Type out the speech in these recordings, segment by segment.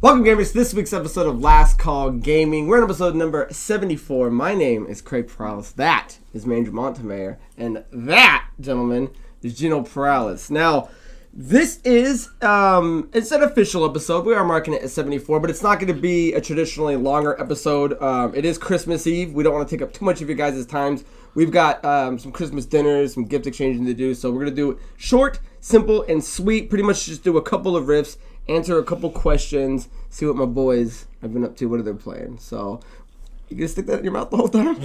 Welcome, gamers, to this week's episode of Last Call Gaming. We're on episode number 74. My name is Craig Perales. That is Mandrew Montemayor. And that, gentlemen, is Gino Perales. Now, this is, it's an official episode. We are marking it as 74, but it's not going to be a traditionally longer episode. It is Christmas Eve. We don't want to take up too much of your guys' times. We've got some Christmas dinners, some gift exchanging to do. So we're going to do it short, simple, and sweet. Pretty much just do a couple of riffs, answer a couple questions, see what my boys have been up to, what they're playing. So, you gonna stick that in your mouth the whole time?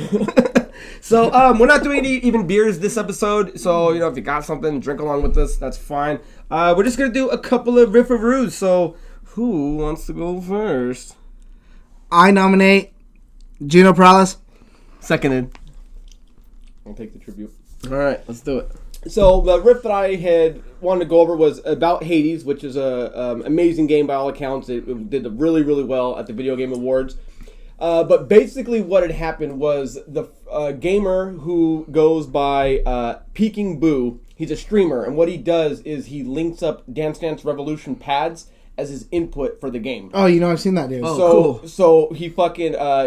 So, we're not doing any even beers this episode. So, if you got something, drink along with us, that's fine. We're just gonna do a couple of riff-a-roos. So, who wants to go first? I nominate Gino Perales. Seconded. I'll take the tribute. All right, let's do it. So the riff that I had wanted to go over was about Hades, which is a amazing game by all accounts. It did really, really well at the Video Game Awards. But basically what had happened was the gamer who goes by Peking Boo, he's a streamer, and what he does is he links up Dance Dance Revolution pads as his input for the game. Oh, I've seen that dude. Oh, cool. So he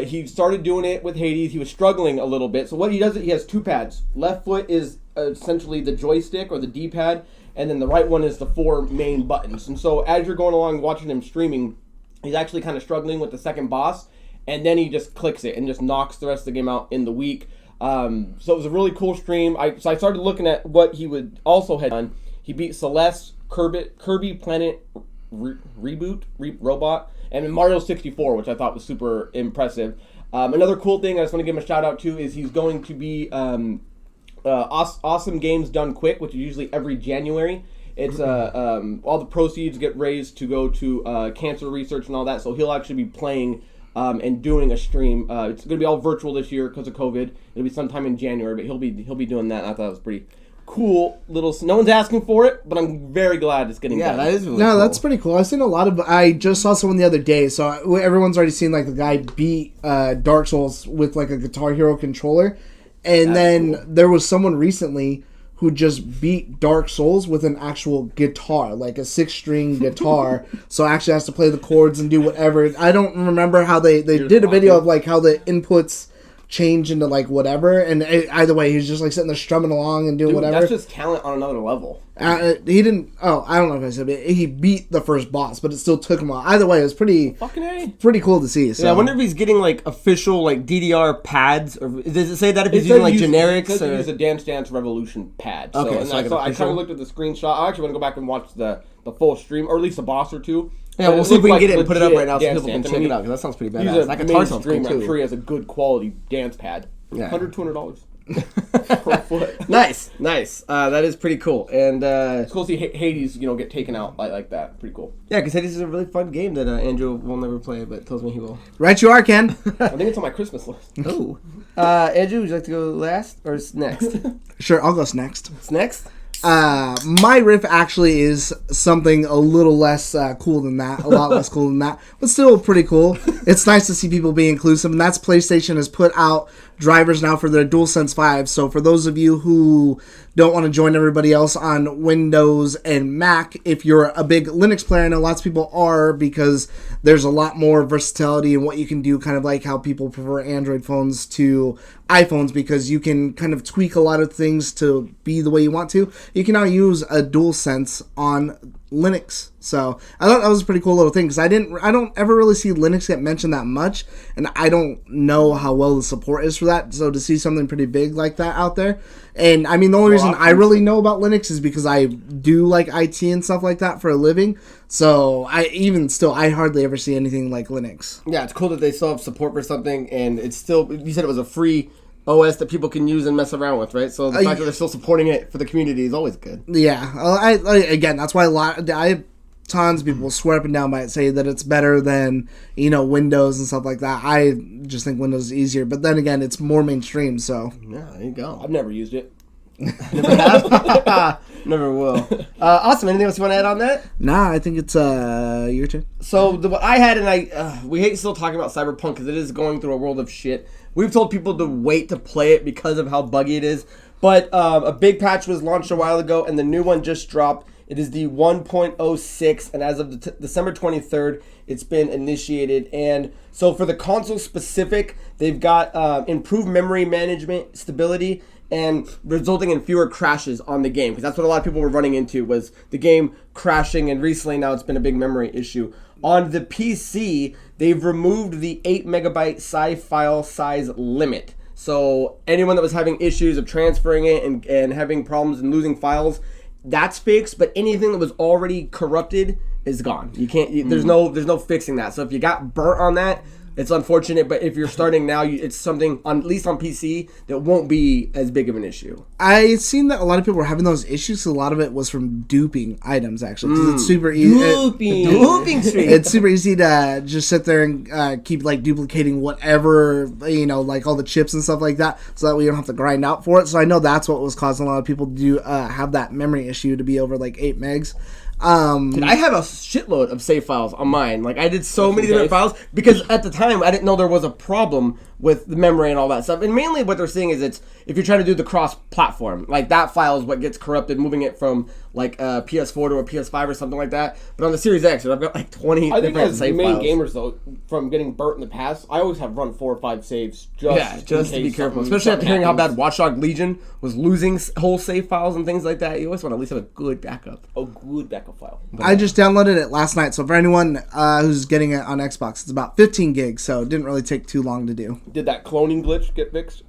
he started doing it with Hades. He was struggling a little bit. So what he does, he has two pads. Left foot is essentially the joystick or the D-pad, and then the right one is the four main buttons. And so as you're going along watching him streaming, he's actually kind of struggling with the second boss, and then he just clicks it and just knocks the rest of the game out in the week. So it was a really cool stream. So I started looking at what he would also had done. He beat Celeste, Kirby Planet Robot, and Mario 64, which I thought was super impressive. Another cool thing I just want to give him a shout out to is he's going to be Awesome Games Done Quick, which is usually every January. It's all the proceeds get raised to go to cancer research and all that. So he'll actually be playing and doing a stream. It's going to be all virtual this year because of COVID. It'll be sometime in January, but he'll be doing that. And I thought it was pretty cool little. No one's asking for it, but I'm very glad it's getting done. That is really No, cool. that's pretty cool. I've seen a lot of. I just saw someone the other day, so everyone's already seen like the guy beat Dark Souls with like a Guitar Hero controller, and then there was someone recently who just beat Dark Souls with an actual guitar, like a 6-string guitar. So actually has to play the chords and do whatever. I don't remember how they did a video of like how the inputs change into like whatever, and either way he's just like sitting there strumming along and doing whatever. That's just talent on another level. He didn't. Oh, I don't know if I said it. He beat the first boss, but it still took him a while. Either way, it was pretty cool to see. So. Yeah, I wonder if he's getting like official like DDR pads, or does it say that if he's using like generics? It says he used a Dance Dance Revolution pad. Okay, so I kind of looked at the screenshot. I actually want to go back and watch the full stream, or at least a boss or two. Yeah, we'll see if we can get it and put it up right now so people can check it out, because that sounds pretty badass. He's That a guitar main sounds streamer. cool I'm too. sure he has a good quality dance pad. Yeah. $100, $200 per foot. Nice. That is pretty cool. And It's cool to see Hades, get taken out like that. Pretty cool. yeah, because Hades is a really fun game that Andrew will never play, but tells me he will. Right, you are, Ken. I think it's on my Christmas list. Oh. Andrew, would you like to go last or next? Sure, I'll go next. It's next. My riff actually is something a little less cool than that, a lot less cool than that, but still pretty cool. It's nice to see people be inclusive, and that's PlayStation has put out drivers now for their DualSense 5. So for those of you who don't want to join everybody else on Windows and Mac, if you're a big Linux player, I know lots of people are, because there's a lot more versatility in what you can do, kind of like how people prefer Android phones to iPhones, because you can kind of tweak a lot of things to be the way you want to. You can now use a DualSense on Linux. So I thought that was a pretty cool little thing, because I don't ever really see Linux get mentioned that much, and I don't know how well the support is for that. So to see something pretty big like that out there, and I mean the only reason I really know about Linux is because I do like IT and stuff like that for a living. So I hardly ever see anything like Linux. Yeah, it's cool that they still have support for something, and it's still, you said it was a free OS that people can use and mess around with, right? So the fact that they're still supporting it for the community is always good. Yeah, again, that's why I have tons of people swear up and down by it, say that it's better than Windows and stuff like that. I just think Windows is easier, but then again, it's more mainstream. So yeah, there you go. I've never used it. Never have. Never will. Awesome. Anything else you want to add on that? Nah, I think it's your turn. So what I had, and we hate still talking about Cyberpunk because it is going through a world of shit. We've told people to wait to play it because of how buggy it is. But a big patch was launched a while ago, and the new one just dropped. It is the 1.06, and as of December 23rd, it's been initiated. And so for the console specific, they've got improved memory management, stability, and resulting in fewer crashes on the game. Because that's what a lot of people were running into, was the game crashing, and recently now it's been a big memory issue. On the PC, they've removed the 8 megabyte SAI file size limit. So anyone that was having issues of transferring it and having problems and losing files, that's fixed, but anything that was already corrupted is gone. You can't. There's no fixing that. So if you got burnt on that, it's unfortunate. But if you're starting now, it's something at least on PC that won't be as big of an issue. I seen that a lot of people were having those issues. So a lot of it was from duping items, actually, because it's super easy. Duping street. It's super easy to just sit there and keep like duplicating whatever, like all the chips and stuff like that, so that way you don't have to grind out for it. So I know that's what was causing a lot of people to have that memory issue to be over like 8 megs. Dude, I have a shitload of save files on mine. Like, I did so many different files because at the time I didn't know there was a problem with the memory and all that stuff. And mainly what they're seeing is it's if you're trying to do the cross-platform, like that file is what gets corrupted, moving it from like a PS4 to a PS5 or something like that. But on the Series X, I've got like 20 I think different as save main files. gamers though, from getting burnt in the past, I always have run 4 or 5 saves just to be careful, especially after hearing how bad Watchdog Legion was losing whole save files and things like that. You always want to at least have a good backup. A good backup file. I just downloaded it last night, so for anyone who's getting it on Xbox, it's about 15 gigs, so it didn't really take too long to do. Did that cloning glitch get fixed?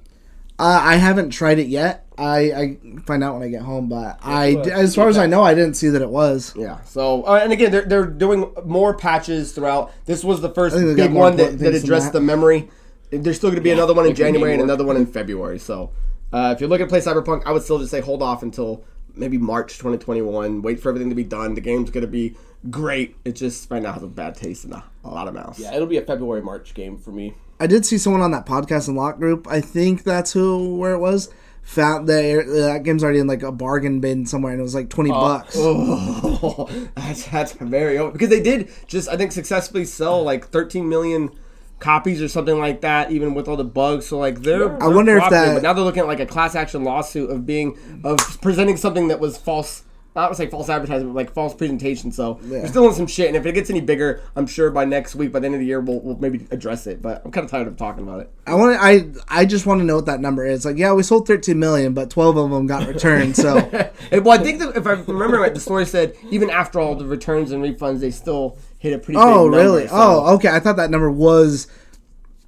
I haven't tried it yet. I find out when I get home, but as far as I know, I didn't see that it was. Yeah. So and again, they're doing more patches throughout. This was the first think they got big more one that important things addressed than the memory. There's still going to be another one in making the game January and work. another one in February. So if you're looking to play Cyberpunk, I would still just say hold off until maybe March 2021. Wait for everything to be done. The game's going to be great. It just right now has a bad taste in a lot of mouths. Yeah, it'll be a February-March game for me. I did see someone on that podcast and lock group. I think that's where it was. Found that game's already in like a bargain bin somewhere, and it was like $20. Oh, that's very old. Because they did just, I think, successfully sell like 13 million copies or something like that, even with all the bugs. So like they're I wonder if profiting, that. but now they're looking at like a class action lawsuit of presenting something that was false. Not to say false advertising, but like false presentation. So they're still in some shit. And if it gets any bigger, I'm sure by next week, by the end of the year, we'll maybe address it. But I'm kind of tired of talking about it. I just want to know what that number is. Like, yeah, we sold 13 million, but 12 of them got returned. So, Well, I think that if I remember right, the story said even after all the returns and refunds, they still hit a pretty big number. Really? So. Oh, okay. I thought that number was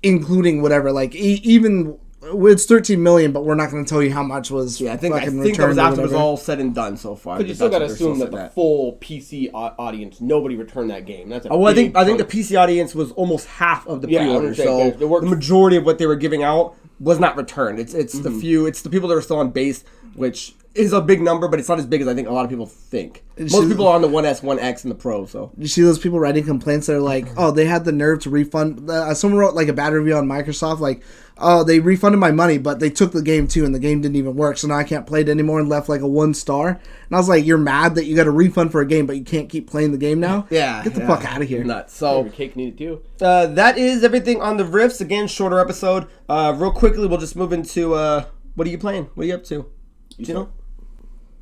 including whatever. Like, even it's 13 million, but we're not going to tell you how much was. Yeah, I think that returned was or after it was whatever. all said and done so far. But you still got to That's what assume they're that still the set full PC audience, nobody returned that game. That's a Oh, well, I think big the chunk. PC audience was almost half of the Yeah, I pre-order, understand. so They worked- the majority of what they were giving out was not returned. It's the few, it's the people that are still on base, which is a big number, but it's not as big as I think a lot of people think. Most people are on the 1S, 1X, and the Pro. So You see those people writing complaints that are like, oh, they had the nerve to refund. Someone wrote like a bad review on Microsoft, like, oh, they refunded my money, but they took the game too, and the game didn't even work, so now I can't play it anymore, and left like a 1 star. And I was like, you're mad that you got a refund for a game, but you can't keep playing the game now? Get the fuck out of here. Nuts. So Your cake needed too. that is everything on the Riffs. Again, shorter episode. Real quickly, we'll just move into what are you playing? What are you up to? You know?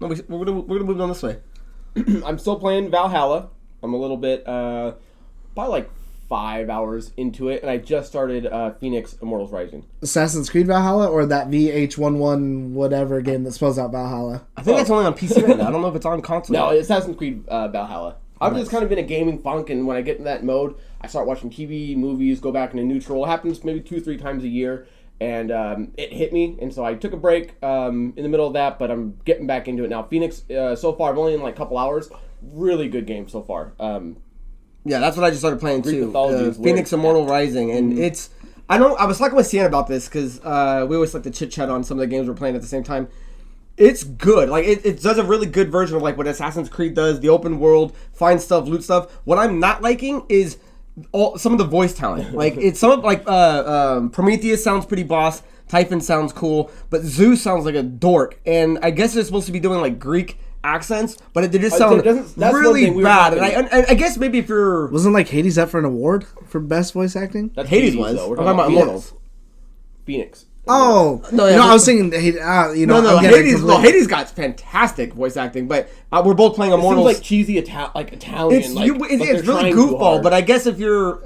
No, we're gonna move on this way. I'm still playing Valhalla. I'm a little bit, probably like 5 hours into it, and I just started Phoenix Immortals Rising. Assassin's Creed Valhalla or that VH11 whatever game that spells out Valhalla? I think that's only on PC right now. I don't know if it's on console. No, Assassin's Creed Valhalla. I've just kind of been a gaming funk, and when I get in that mode, I start watching TV, movies, go back into neutral. It happens maybe 2-3 times a year, and it hit me, and so I took a break in the middle of that, but I'm getting back into it now. Phoenix, so far, I've only in like a couple hours. Really good game so far. Yeah, that's what I just started playing Greek too. mythology is Phoenix weird. Immortal Rising, and it's. I was talking with Sienna about this because we always like to chit chat on some of the games we're playing at the same time. It's good. Like it does a really good version of like what Assassin's Creed does, the open world, find stuff, loot stuff. What I'm not liking is some of the voice talent. Like it's some of like Prometheus sounds pretty boss, Typhon sounds cool, but Zeus sounds like a dork. And I guess they're supposed to be doing like Greek accents, but they just sound that's one really thing we were bad. talking And I guess maybe if you're Wasn't like Hades up for an award for best voice acting? That's Hades was. though. We're I'm talking about Phoenix. Immortals. Phoenix. Oh No, yeah, no, but- I was thinking, you know, No, I'm getting Hades. complete- Well, Hades got fantastic voice acting, but we're both playing It seems Immortals. like cheesy Italian. It's like, but it's they're really trying too goofball, hard. but I guess if you're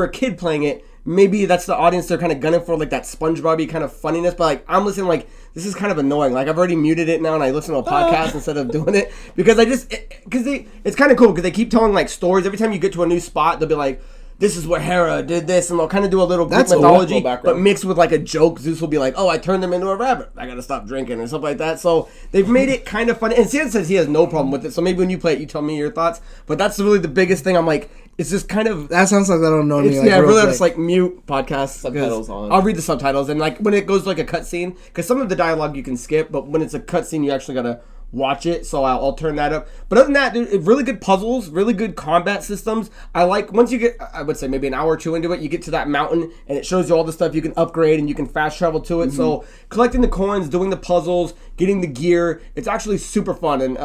a kid playing it, maybe that's the audience they're kind of gunning for, like that SpongeBob-y kind of funniness. But like I'm listening, like this is kind of annoying. Like I've already muted it now, and I listen to a podcast instead of doing it because it's kind of cool because they keep telling like stories every time you get to a new spot. They'll be like, this is where Hera did this, and they'll kind of do a little Greek That's cool. mythology, Little background. but mixed with like a joke. Zeus will be like, "Oh, I turned him into a rabbit. I gotta stop drinking," and stuff like that. So they've made it kind of funny. And Stan says he has no problem with it. So maybe when you play it, you tell me your thoughts. But that's really the biggest thing. I'm like, it's just kind of. That sounds like I don't know me. It's, Like, yeah, real really quick. just like mute podcasts. Subtitles on. I'll read the subtitles, and like when it goes to like a cutscene, because some of the dialogue you can skip, but when it's a cutscene, you actually gotta watch it. So I'll turn that up. But other than that, dude, really good puzzles, really good combat systems. I like once you get, I would say maybe an hour or two into it, you get to that mountain, and it shows you all the stuff you can upgrade, and you can fast travel to it. So collecting the coins, doing the puzzles, getting the gear, it's actually super fun, and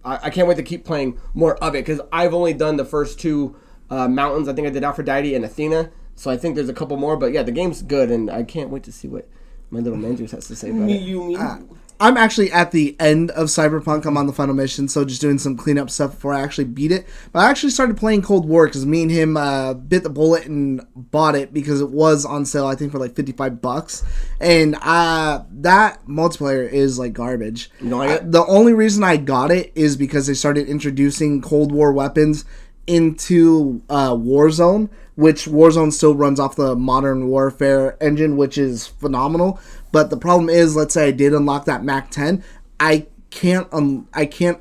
I can't wait to keep playing more of it because I've only done the first two mountains. I think I did Aphrodite and Athena, so I think there's a couple more. But yeah, the game's good, and I can't wait to see what my little Mandrew has to say about it. I'm actually at the end of Cyberpunk. I'm on the final mission, so just doing some cleanup stuff before I actually beat it. But I actually started playing Cold War because me and him bit the bullet and bought it because it was on sale, I think, for like $55. And that multiplayer is like garbage. You don't like it? The only reason I got it is because they started introducing Cold War weapons into Warzone, which Warzone still runs off the Modern Warfare engine, which is phenomenal. But the problem is, let's say I did unlock that Mac 10, I can't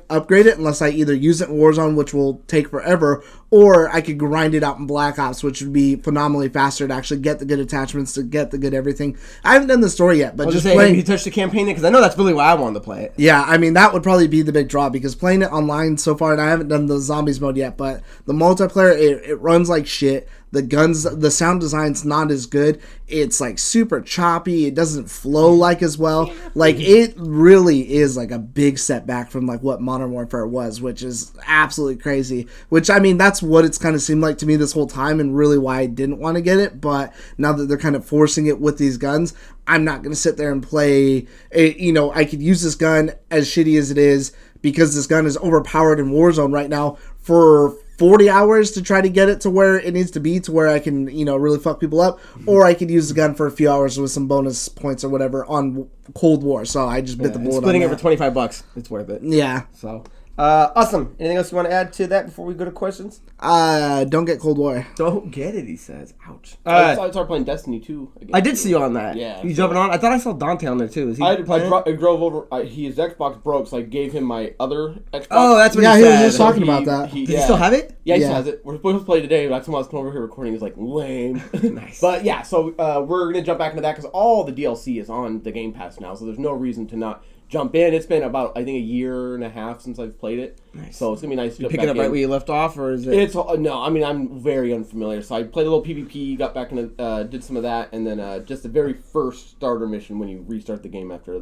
upgrade it unless I either use it in Warzone, which will take forever, or I could grind it out in Black Ops, which would be phenomenally faster to actually get the good attachments, to get the good everything. I haven't done the story yet, but just Have playing. you touched the campaign because I know that's really why I wanted to play it. Yeah, I mean, that would probably be the big draw because playing it online so far, and I haven't done the zombies mode yet, but the multiplayer, it runs like shit. The guns, the sound design's not as good. It's like super choppy. It doesn't flow like as well. Like it really is like a big step back from like what Modern Warfare was, which is absolutely crazy. Which I mean, that's what it's kind of seemed like to me this whole time, and really why I didn't want to get it. But now that they're kind of forcing it with these guns, I'm not going to sit there and play. I could use this gun as shitty as it is because this gun is overpowered in Warzone right now for 40 hours to try to get it to where it needs to be, to where I can, really fuck people up, or I could use the gun for a few hours with some bonus points or whatever on Cold War. So I just bit the bullet. Splitting on it that. for $25, it's worth it. Yeah. So, awesome. Anything else you want to add to that before we go to questions? Don't get Cold War. Don't get it, he says. Ouch. I started playing Destiny 2 again. I did see you on that. Yeah. You jumping on? I thought I saw Dante on there too. Is he I playing? drove over. His Xbox broke, so I gave him my other Xbox. Oh, that's what Yeah, he he was said. just talking about that. Does he still have it? Yeah, he Yeah. still has it. We're supposed to play today, but someone else come over here recording. He's like, lame. Nice. But yeah, so we're going to jump back into that because all the DLC is on the Game Pass now, so there's no reason to not jump in. It's been about, I think, a year and a half since I've played it. Nice. So it's going to be nice to You jump picking back up right in. where you left off, or is it? It's no, I mean, I'm very unfamiliar. So I played a little PvP, got back into, did some of that, and then just the very first starter mission when you restart the game after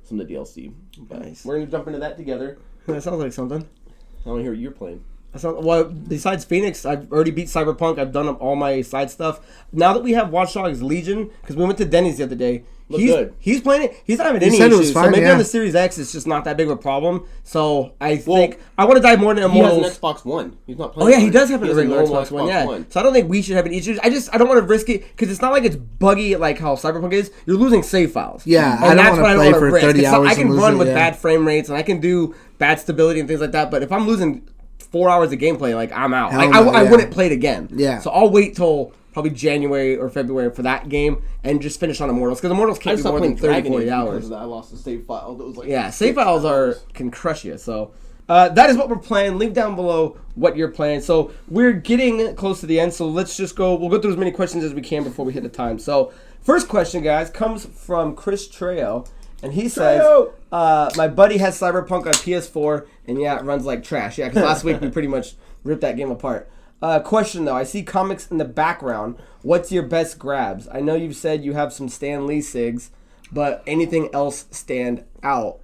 some of the DLC. But Nice. we're going to jump into that together. That sounds like something. I want to hear what you're playing. Well, besides Phoenix, I've already beat Cyberpunk. I've done all my side stuff. Now that we have Watch Dogs Legion, because we went to Denny's the other day, Good. he's playing it. He's not having He any said it was issues. fine, So maybe yeah. on the Series X, it's just not that big of a problem. So I think I want to dive more into He has an Immortals. Xbox One. He's not Oh playing. yeah, he on it. does have a has regular normal Xbox One. Yeah, so I don't think we should have any issues. I don't want to risk it because it's not like it's buggy like how Cyberpunk is. You're losing save files. Yeah, and I don't that's wanna what I play don't want for to risk. 30 It's not- hours I can and lose run it, with yeah. bad frame rates and I can do bad stability and things like that. But if I'm losing 4 hours of gameplay, like I'm out. Hell Like, no, I yeah. wouldn't play it again. Yeah. So I'll wait till probably January or February for that game and just finish on Immortals because Immortals I can't just be stopped more than playing 30, Dragon 40 Age hours. because of that. I lost a save file that was like Yeah, save 6 files hours. can crush you. So that is what we're playing. Leave down below what you're playing. So we're getting close to the end. So let's just go. We'll go through as many questions as we can before we hit the time. So first question, guys, comes from Chris Trejo, and he says, "My buddy has Cyberpunk on PS4, and yeah, it runs like trash. Yeah, because last week we pretty much ripped that game apart." Question though, I see comics in the background. What's your best grabs? I know you've said you have some Stan Lee SIGs, but anything else stand out?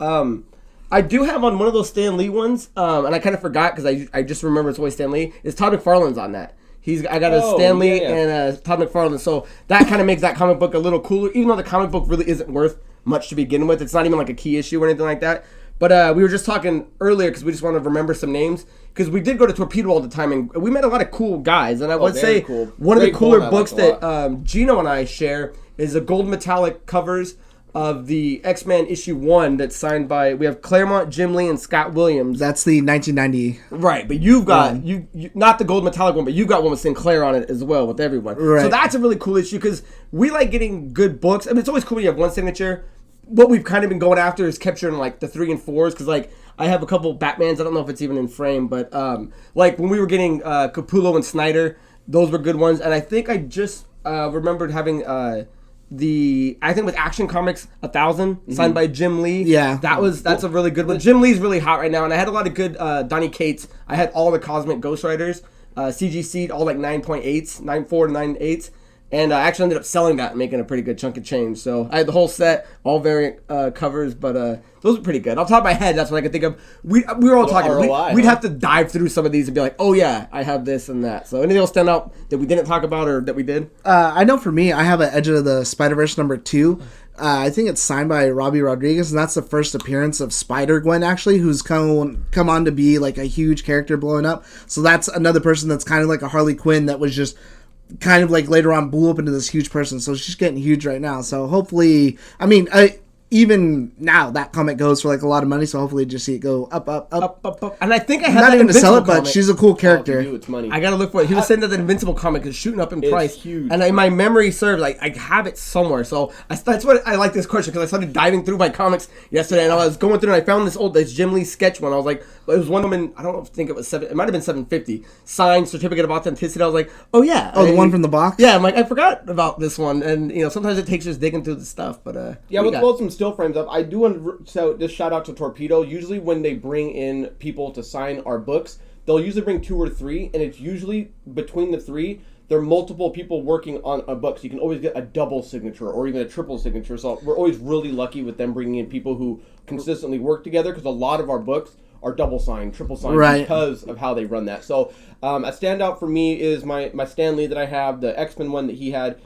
I do have on one of those Stan Lee ones, and I kind of forgot because I just remember it's always Stan Lee. Is Todd McFarlane's on that? I got a Stan Lee yeah. and a Todd McFarlane. So that kind of makes that comic book a little cooler, even though the comic book really isn't worth much to begin with. It's not even like a key issue or anything like that. But we were just talking earlier because we just want to remember some names. Because we did go to Torpedo all the time, and we met a lot of cool guys. And I would say cool. one Very of the cooler cool, books like that Gino and I share is the gold metallic covers of the X-Men issue 1 that's signed by, we have Claremont, Jim Lee, and Scott Williams. That's the 1990. Right, but you've got, you not the gold metallic one, but you've got one with Sinclair on it as well with everyone. Right. So that's a really cool issue because we like getting good books. I mean, it's always cool when you have one signature. What we've kind of been going after is capturing like the 3 and 4s because like I have a couple Batmans. I don't know if it's even in frame, but like when we were getting Capullo and Snyder, those were good ones. And I think I just remembered having I think with Action Comics 1000 signed by Jim Lee. Yeah, that's a really good one. Jim Lee's really hot right now, and I had a lot of good Donny Cates. I had all the Cosmic Ghost Riders, CGC'd all like 9.8s, 9.4 to 9.8s. And I actually ended up selling that and making a pretty good chunk of change. So I had the whole set, all variant covers, but those were pretty good. Off the top of my head, that's what I could think of. We were all talking. ROI, we'd have to dive through some of these and be like, oh yeah, I have this and that. So anything else stand out that we didn't talk about or that we did? I know for me, I have an Edge of the Spider-Verse #2. I think it's signed by Robbie Rodriguez, and that's the first appearance of Spider-Gwen, actually, who's come on to be like a huge character blowing up. So that's another person that's kind of like a Harley Quinn that was just kind of like later on blew up into this huge person. So she's getting huge right now. So hopefully, I mean, even now that comic goes for like a lot of money. So hopefully just see it go up. And I think I have not that even to sell it, Invincible but comic. she's a cool character. It's money. I gotta look for it. He was saying that the Invincible comic is shooting up in price. Huge. And in my memory serves, like I have it somewhere. So that's what I like this question because I started diving through my comics yesterday and I was going through and I found this Jim Lee sketch one. I was like, it was one woman. I don't think it was it might have been $750 signed certificate of authenticity. I was like, oh yeah, Oh, the one from the box. Yeah, I'm like, I forgot about this one. And sometimes it takes just digging through the stuff. But yeah, we'll pull some still frames up. I do want to just shout out to Torpedo. Usually when they bring in people to sign our books, they'll usually bring 2 or 3, and it's usually between the 3. There are multiple people working on a book, so you can always get a double signature or even a triple signature. So we're always really lucky with them bringing in people who consistently work together because a lot of our books are double signed, triple signed because of how they run that. So a standout for me is my Stan Lee that I have, the X-Men one that he had.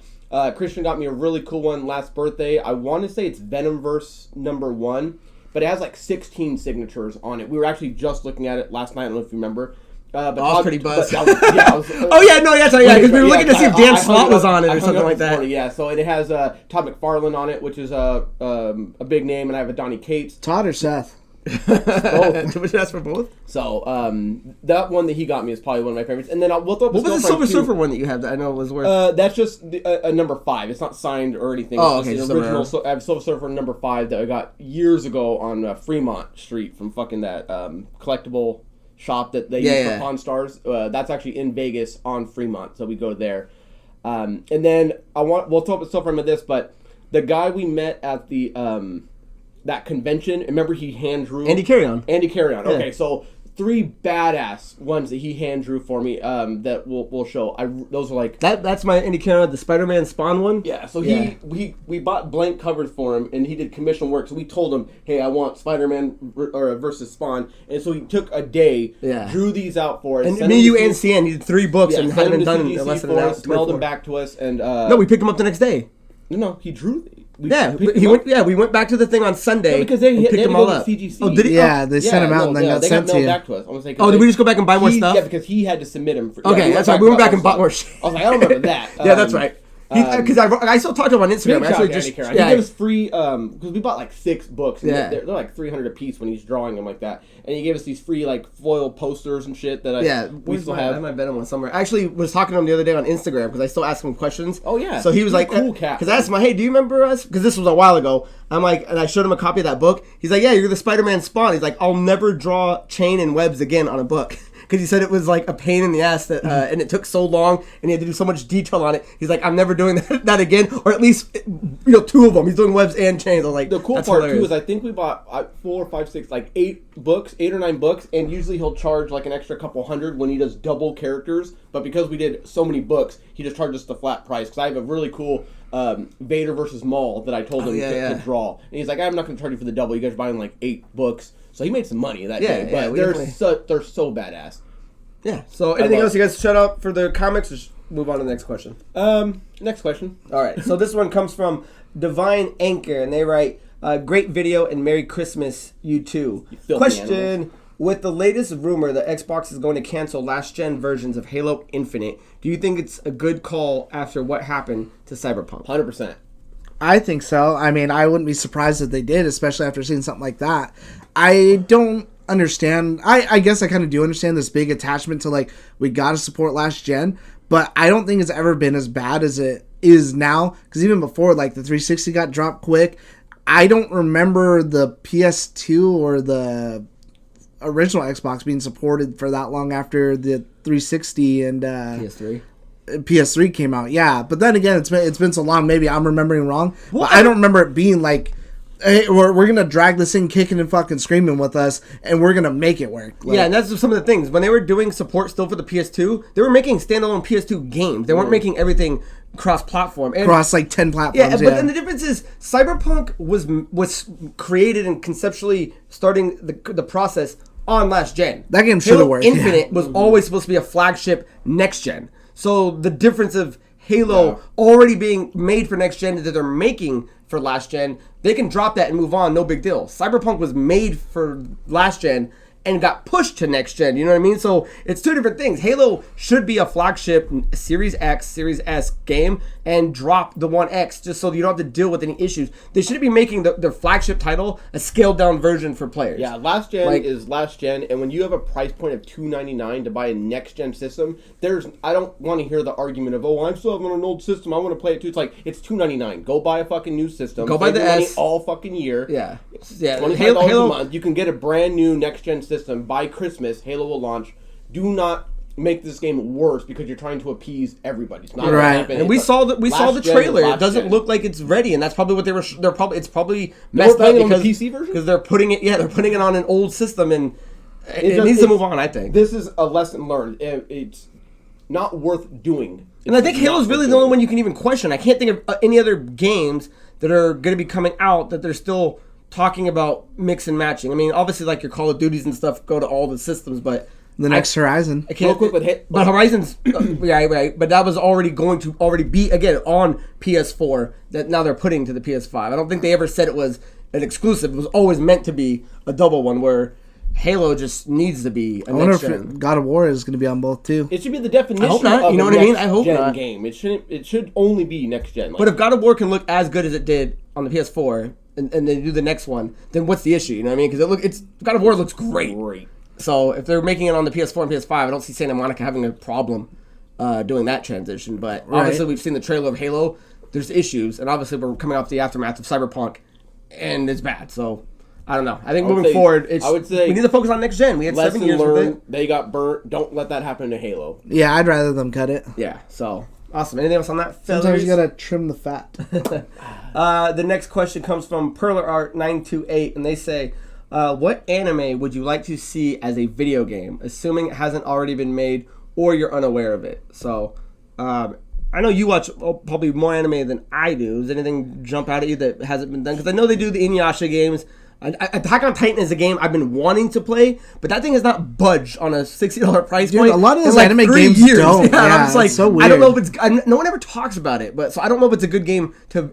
Christian got me a really cool one last birthday. I want to say it's Venomverse #1, but it has like 16 signatures on it. We were actually just looking at it last night. I don't know if you remember. But I was pretty buzzed. Because we were looking to see if Dan Slott was on it or something like that. Yeah, so it has Todd McFarlane on it, which is a big name, and I have a Donny Cates. Todd or Seth? Both. Would you ask for both? So that one that he got me is probably one of my favorites. And then we'll throw up what was the Silver Surfer one that you have that I know was worth? That's just a #5. It's not signed or anything. Oh, it's okay. just original. So I have Silver Surfer #5 that I got years ago on Fremont Street from fucking that collectible shop that they use for Pawn Stars. That's actually in Vegas on Fremont, so we go there. And then we'll throw up a still frame of this, but the guy we met at the that convention, remember he hand drew Andy Carrion. Okay, yeah. So 3 badass ones that he hand drew for me that we'll show. Those are like that's my Andy Carrion, the Spider-Man Spawn one. Yeah, so we bought blank covers for him and he did commission work. So we told him, hey, I want Spider-Man versus Spawn, and so he took a day, drew these out for us. And me, you, and CN, he did 3 books and hadn't been done in less than an hour. Mailed them back to us, and no, we picked them up the next day. No, he drew. We went back to the thing on Sunday. Because they picked them all up. CGC. Oh, did he? Yeah, they sent them out and then got sent to you. Back to us. I was like, did we just go back and buy more stuff? Yeah, because he had to submit them. Okay, that's right. We went back and bought more shit. I was like, I don't remember that. Yeah, that's right. Because I still talked to him on Instagram. He gave us free because we bought like 6 books. And they're like $300 a piece when he's drawing them like that. And he gave us these free like foil posters and shit that we still have. I might bet him one somewhere. I actually was talking to him the other day on Instagram because I still ask him questions. Oh yeah. So he was like, cool cat. Because I asked him, hey, do you remember us? Because this was a while ago. I'm like, and I showed him a copy of that book. He's like, yeah, you're the Spider-Man Spawn. He's like, I'll never draw chain and webs again on a book. Because he said it was like a pain in the ass that, and it took so long, and he had to do so much detail on it. He's like, I'm never doing that again, or at least 2 of them. He's doing webs and chains. I was like, the cool part too is I think we bought 4, 5, 6, like 8 or 9 books, and usually he'll charge like an extra couple hundred when he does double characters. But because we did so many books, he just charged us the flat price. Because I have a really cool Vader versus Maul that I told him to draw, and he's like, I'm not going to charge you for the double. You guys are buying like 8 books. So he made some money that day, but they're so badass. Yeah. So anything else you guys shut up for the comics? Or just move on to the next question. Next question. All right. So this one comes from Divine Anchor, and they write, "Great video and Merry Christmas, you too." Question: with the latest rumor that Xbox is going to cancel last-gen versions of Halo Infinite, do you think it's a good call after what happened to Cyberpunk? 100%. I think so. I mean, I wouldn't be surprised if they did, especially after seeing something like that. I don't understand. I guess I kind of do understand this big attachment to, like, we got to support last gen, but I don't think it's ever been as bad as it is now. Because even before, like, the 360 got dropped quick, I don't remember the PS2 or the original Xbox being supported for that long after the 360 and PS3 came out. Yeah, but then again, it's been so long. Maybe I'm remembering wrong. But I don't remember it being like, hey, we're gonna drag this thing kicking and fucking screaming with us, and we're gonna make it work. Like, yeah, and that's some of the things. When they were doing support still for the PS2, they were making standalone PS2 games. They weren't making everything cross-platform. Across like 10 platforms. Yeah, but then the difference is Cyberpunk was created and conceptually starting the process on last gen. That game should have worked. Infinite was always supposed to be a flagship next gen. So the difference of Halo already being made for next gen that they're making for last gen, they can drop that and move on, no big deal. Cyberpunk was made for last gen and got pushed to next gen, you know what I mean? So it's two different things. Halo should be a flagship Series X, Series S game and drop the One X just so you don't have to deal with any issues. They shouldn't be making their flagship title a scaled down version for players. Yeah, last gen is last gen, and when you have a price point of $299 to buy a next gen system, I don't want to hear the argument of, oh, I'm still having an old system, I want to play it too. It's like, it's $299. Go buy a fucking new system. Go buy the S all fucking year. Yeah. $25 a month. You can get a brand new next gen system by Christmas. Halo will launch. Do not make this game worse because you're trying to appease everybody. It's not right. And we saw the trailer. It doesn't look like it's ready, and that's probably what it's probably messed up because the PC version because they're putting it on an old system, and it needs to move on. I think this is a lesson learned. It's not worth doing. And I think Halo's really the only one you can even question. I can't think of any other games that are going to be coming out that they're still talking about mix and matching. I mean, obviously, like your Call of Duties and stuff go to all the systems, but the next Horizon. I can't. But Horizon's, right. But that was already going to be again on PS4. That now they're putting to the PS5. I don't think they ever said it was an exclusive. It was always meant to be a double one where Halo just needs to be a next gen. I wonder if God of War is going to be on both too. It should be the definition I hope not. of you know what I mean? I hope not. Game. It should only be next gen. But if God of War can look as good as it did on the PS4 and they do the next one, then what's the issue? You know what I mean? Because God of War looks great. So if they're making it on the PS4 and PS5, I don't see Santa Monica having a problem doing that transition. But obviously we've seen the trailer of Halo. There's issues, and obviously we're coming off the aftermath of Cyberpunk, and it's bad. So I don't know. I think moving forward, we need to focus on next gen. We had 7 years with it. They got burnt. Don't let that happen to Halo. Yeah, I'd rather them cut it. Yeah. So awesome. Anything else on that? Sometimes you gotta trim the fat. The next question comes from PerlerArt928, and they say, what anime would you like to see as a video game, assuming it hasn't already been made or you're unaware of it? So, I know you watch probably more anime than I do. Does anything jump out at you that hasn't been done? Because I know they do the Inuyasha games. Attack on Titan is a game I've been wanting to play, but that thing has not budged on a $60 price point. A lot of those like anime games don't. Yeah, I'm just like, so weird. I don't know if it's. No one ever talks about it, but so I don't know if it's a good game to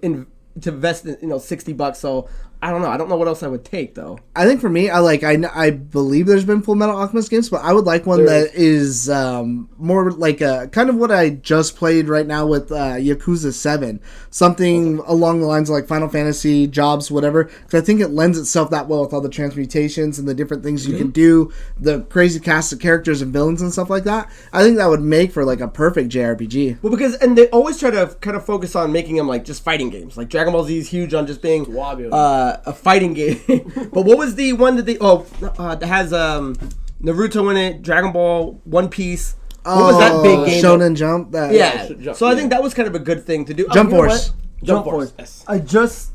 invest in, $60. So I don't know. I don't know what else I would take though. I think for me, I believe there's been Full Metal Alchemist games, but I would like one that is more like kind of what I just played right now with Yakuza 7. Something along the lines of like Final Fantasy, Jobs, whatever. Because I think it lends itself that well with all the transmutations and the different things you can do, the crazy cast of characters and villains and stuff like that. I think that would make for like a perfect JRPG. Well, and they always try to kind of focus on making them like just fighting games. Like Dragon Ball Z is huge on just being a fighting game. But what was the one that that has Naruto in it, Dragon Ball, One Piece? What was that big game? Shonen Jump? So I think that was kind of a good thing to do. Jump Force. Jump Force. Yes. I just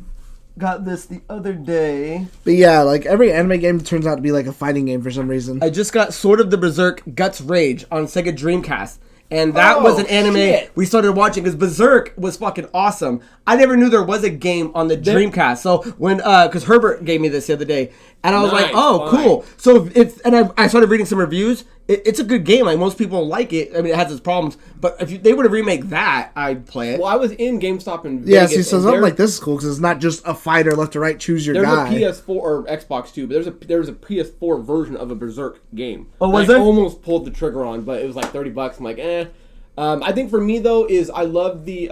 got this the other day. But yeah, like every anime game turns out to be like a fighting game for some reason. I just got Sword of the Berserk Guts Rage on Sega Dreamcast. And that was an anime we started watching because Berserk was fucking awesome. I never knew there was a game on the Dreamcast. So when, because Herbert gave me this the other day, and I was like, oh, cool. So I started reading some reviews. it's a good game. Like, most people like it. I mean, it has its problems, but if they were to remake that, I'd play it. Well, I was in GameStop in Yeah, Vegas. see, so something like this is cool because it's not just a fighter left to right, choose your There's guy. a PS4 or Xbox too, but there's a PS4 version of a Berserk game. Oh, was I there? almost pulled the trigger on, but it was like $30. I'm like, eh. I think for me though is I love the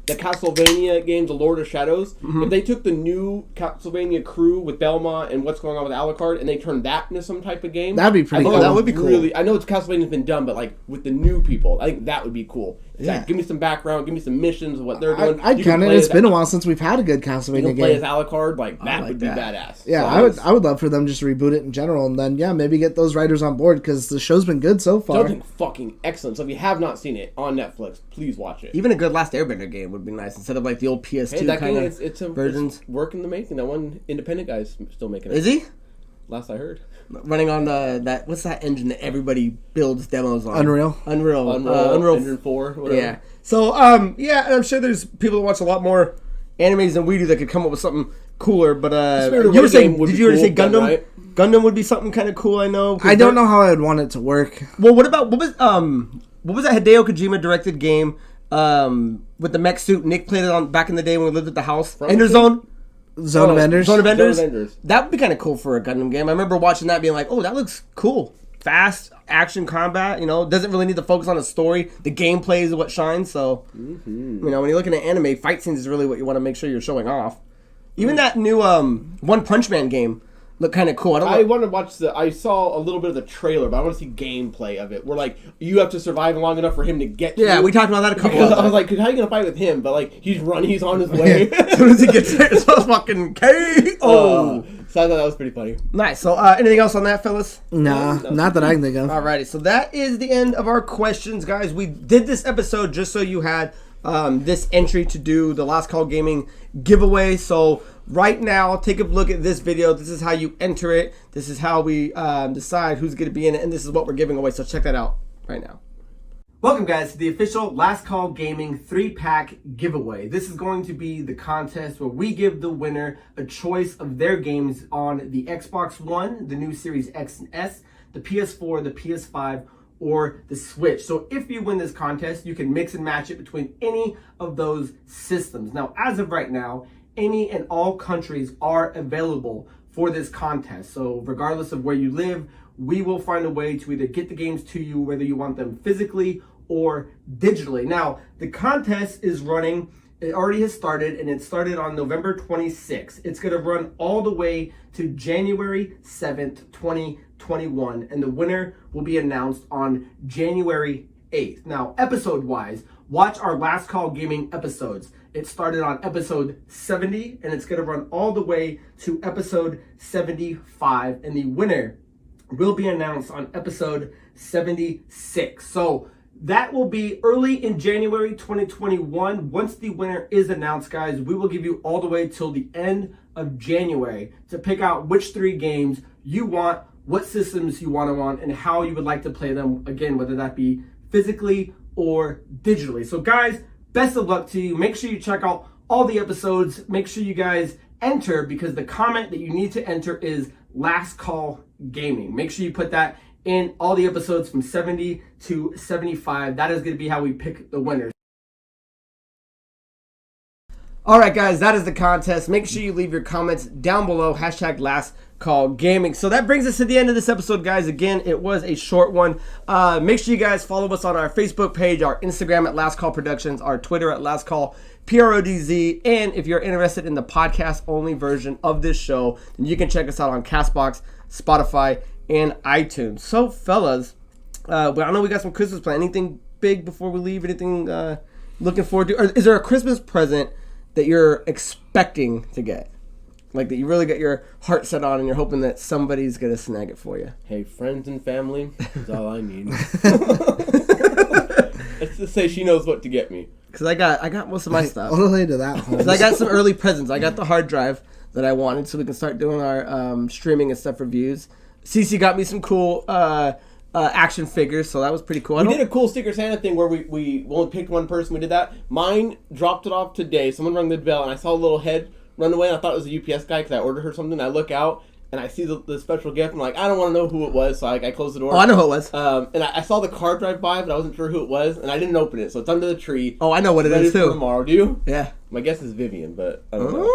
Castlevania games, the Lord of Shadows. Mm-hmm. If they took the new Castlevania crew with Belmont and what's going on with Alucard, and they turned that into some type of game, That'd be pretty I think cool. That would be cool. Really, I know it's Castlevania's been done, but like with the new people, I think that would be cool. Yeah. Like, give me some background, give me some missions of what they're doing. I'd You can count it. play It's as- been a while since we've had a good You Castlevania can play as game. Alucard, like that like would be that. badass. Yeah, I would love for them just to reboot it in general, and then maybe get those writers on board because the show's been good so far. Something fucking excellent. So if you have not seen it on Netflix, please watch it. Even a good Last Airbender game would be nice instead of like the old PS2 Hey, that kind game, of it's versions. It's work in the making. That one independent guy's still making it. Is he Last I heard. running on that? What's that engine that everybody builds demos on? Unreal. Unreal Engine 4, whatever. Yeah. So, yeah, and I'm sure there's people that watch a lot more animes than we do that could come up with something cooler. But Spirit of you were War saying, game would did be you already cool, say Gundam? right? Gundam would be something kind of cool. I know. 'cause I don't know how I'd want it to work. Well, what was that Hideo Kojima directed game with the mech suit? Nick played it on back in the day when we lived at the house. Ender Zone. Zone of Enders. Zone of Enders. Zone of Enders. That would be kind of cool for a Gundam game. I remember watching that, being like, "Oh, that looks cool. Fast action combat. You know, doesn't really need to focus on the story. The gameplay is what shines. So, you know, when you're looking at anime, fight scenes is really what you want to make sure you're showing off. Even that new One Punch Man game looked kind of cool. I want to watch I saw a little bit of the trailer, but I want to see gameplay of it. Where like you have to survive long enough for him to get. Yeah, you. we talked about that a couple Because of I was times. like, how are you gonna fight with him? But like he's running, he's on his way. As soon as he gets there, it's fucking KO. So I thought that was pretty funny. Nice. So, anything else on that, fellas? Nah, not that I can think of. Alrighty, so that is the end of our questions, guys. We did this episode just so you had this entry to do the Last Call Gaming giveaway. So right now, take a look at this video. This is how you enter it. This is how we decide who's going to be in it, and this is what we're giving away. So check that out right now. Welcome, guys, to the official Last Call Gaming 3-pack giveaway. This is going to be the contest where we give the winner a choice of their games on the Xbox One, the new Series X and S, the PS4, the PS5, or the Switch. So if you win this contest, you can mix and match it between any of those systems. Now, as of right now, any and all countries are available for this contest. So regardless of where you live, we will find a way to either get the games to you, whether you want them physically or digitally. Now, the contest is running, it already has started, and it started on November 26th. It's gonna run all the way to January 7th, 2021, and the winner will be announced on January 8th. Now, episode-wise, watch our Last Call Gaming episodes. It started on episode 70, and it's gonna run all the way to episode 75, and the winner will be announced on episode 76. So that will be early in January 2021. Once the winner is announced, guys, we will give you all the way till the end of January to pick out which 3 games you want, what systems you want them on, and how you would like to play them, again, whether that be physically or digitally. So guys, best of luck to you. Make sure you check out all the episodes. Make sure you guys enter, because the comment that you need to enter is Last Call Gaming. Make sure you put that in all the episodes from 70 to 75. That is going to be how we pick the winners. All right, guys, that is the contest. Make sure you leave your comments down below. Hashtag LastCallGaming. So that brings us to the end of this episode, guys. Again, it was a short one. Make sure you guys follow us on our Facebook page, our Instagram at LastCall Productions, our Twitter at LastCall PRODZ. And if you're interested in the podcast-only version of this show, then you can check us out on CastBox, Spotify, and iTunes. So, fellas, I know we got some Christmas plans. Anything big before we leave? Anything looking forward to? Or is there a Christmas present that you're expecting to get? Like that you really got your heart set on and you're hoping that somebody's going to snag it for you? Hey, friends and family is all I need. Let's just say she knows what to get me. Because I got most of my stuff. I'll relate to that, Holmes. 'Cause I got some early presents. I got the hard drive that I wanted so we can start doing our streaming and stuff reviews. Cece got me some cool action figures, so that was pretty cool. We did a cool Sticker Santa thing where we only picked one person. We did that. Mine dropped it off today. Someone rang the bell, and I saw a little head run away, and I thought it was a UPS guy because I ordered her something. I look out, and I see the special gift. I'm like, I don't want to know who it was, so I closed the door. Oh, I know who it was. And I saw the car drive by, but I wasn't sure who it was, and I didn't open it, so it's under the tree. Oh, I know what it Ready is for too. tomorrow. Do you? Yeah. My guess is Vivian, but I don't know.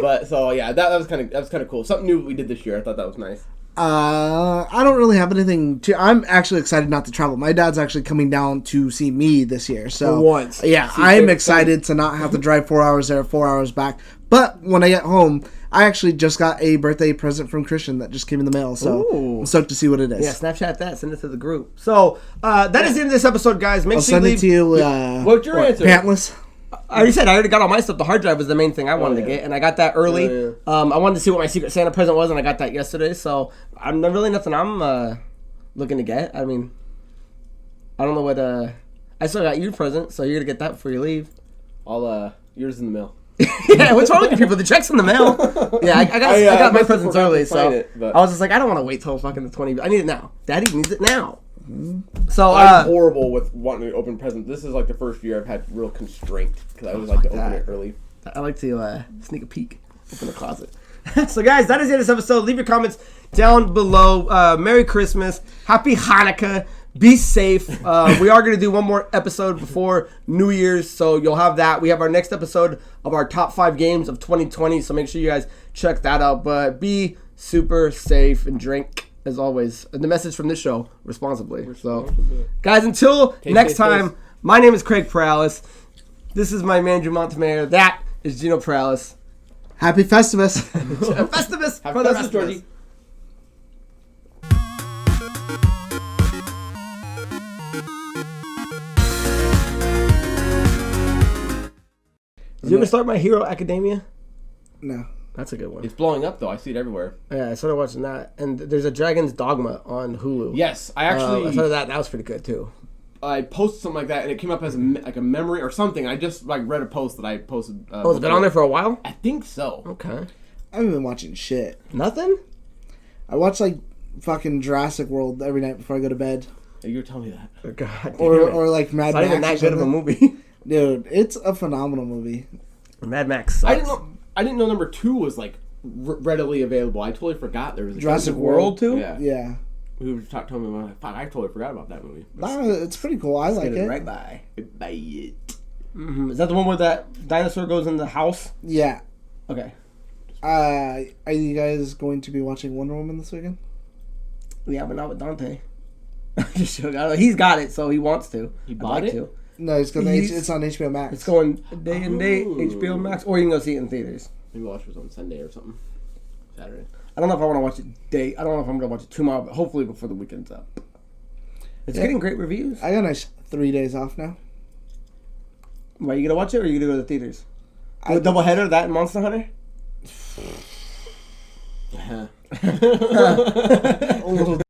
But so yeah, that was kind of cool. Something new we did this year. I thought that was nice. I don't really have anything to. I'm actually excited not to travel. My dad's actually coming down to see me this year, so For once. yeah, See, I'm Craig- excited to not have to drive 4 hours there, 4 hours back. But when I get home, I actually just got a birthday present from Christian that just came in the mail, so Ooh. I'm stoked to see what it is. Yeah, Snapchat that. Send it to the group. So that is the end of this episode, guys. Make I'll sure you send it leave. to you. What's your answer? Pantless. I already said I already got all my stuff. The hard drive was the main thing I wanted to yeah. get, and I got that early. Yeah, I wanted to see what my Secret Santa present was, and I got that yesterday. So I'm not really nothing I'm looking to get. I mean, I don't know what. I still got your present, so you're gonna get that before you leave. I'll yours in the mail. Yeah, what's wrong with you people? The check's in the mail. Yeah, I got my must have presents forgotten early, to so sign it, but- I was just like, I don't want to wait till fucking the 20. I need it now. Daddy needs it now. So I'm horrible with wanting to open presents. This is like the first year I've had real constraint because I always like to open it early. I like to sneak a peek, open the closet. So, guys, that is the end of this episode. Leave your comments down below. Merry Christmas. Happy Hanukkah. Be safe. We are going to do one more episode before New Year's, so you'll have that. We have our next episode of our top 5 games of 2020, so make sure you guys check that out. But be super safe and drink, as always. And the message from this show, responsibly. So, guys, until next taste, time, taste. my name is Craig Perales. This is my Mandrew Montemayor. That is Gino Perales. Happy Festivus. Festivus Have for the fun, rest of Georgie. us. Did you ever start My Hero Academia? No. That's a good one. It's blowing up though. I see it everywhere. Yeah, I started watching that. And there's a Dragon's Dogma on Hulu. Yes, I I actually started that. That was pretty good, too. I posted something like that and it came up as like a memory or something. I just like read a post that I posted. Oh, it's been on there for a while? I think so. Okay. I haven't been watching shit. Nothing? I watch like fucking Jurassic World every night before I go to bed, You were telling me that. Oh, God. or like Mad It's not Max. even that or good of a something. movie. Dude, it's a phenomenal movie. Mad Max sucks. I didn't know number 2 was like readily available. I totally forgot there was a Jurassic World too? Yeah. Yeah, We were talking to me about fuck. I totally forgot about that movie. it's pretty cool. I like it. Right by. Buy it. Mm-hmm. Is that the one where that dinosaur goes in the house? Yeah. Okay. Are you guys going to be watching Wonder Woman this weekend? Yeah, but not with Dante. Just joking. He's got it, so he wants to. He I'd bought like it? to. No, it's He's- it's on HBO Max. It's going day and date, Oh. HBO Max, or you can go see it in theaters. Maybe watch it on Sunday or something. Saturday. I don't know if I want to watch it day. I don't know if I'm going to watch it tomorrow, but hopefully before the weekend's up. It's getting great reviews. I got a nice 3 days off now. Why, you going to watch it, or are you going to go to the theaters? A double header, that and Monster Hunter?